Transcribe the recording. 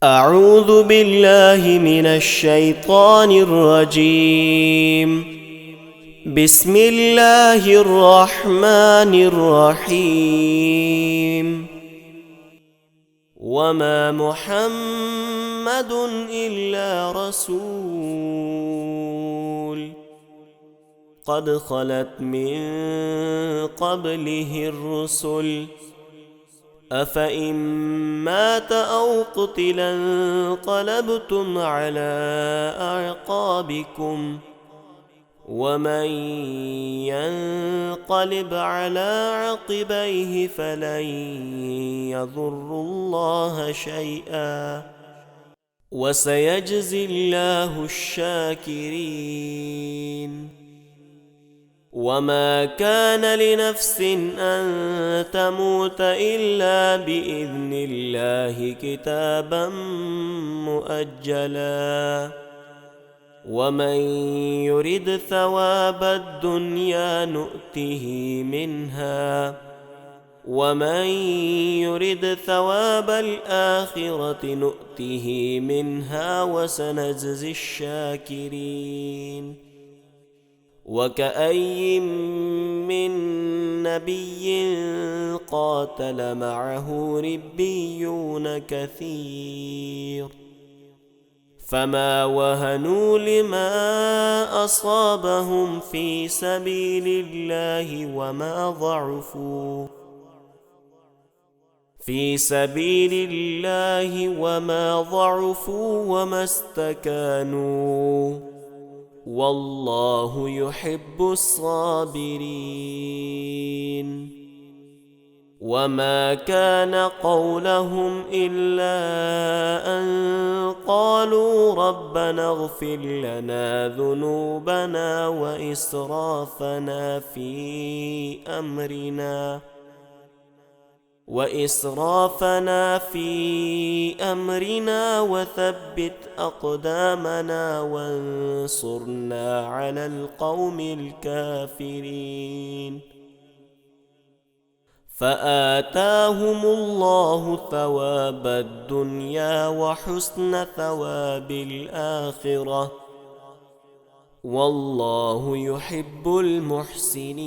أعوذ بالله من الشيطان الرجيم. بسم الله الرحمن الرحيم. وما محمد إلا رسول قد خلت من قبله الرسل أفإن مات أو قتلا انقلبتم على أعقابكم ومن ينقلب على عقبيه فلن يضر الله شيئا وسيجزي الله الشاكرين. وما كان لنفس أن تموت إلا بإذن الله كتابا مؤجلا ومن يرد ثواب الدنيا نؤته منها ومن يرد ثواب الآخرة نؤته منها وسنجزي الشاكرين. وكأي من نبي قاتل معه ربيون كثير فما وهنوا لما أصابهم في سبيل الله وما ضعفوا وما استكانوا والله يحب الصابرين. وما كان قولهم إلا أن قالوا ربنا اغفر لنا ذنوبنا وإسرافنا في أمرنا وثبت أقدامنا وانصرنا على القوم الكافرين. فآتاهم الله ثواب الدنيا وحسن ثواب الآخرة والله يحب المحسنين.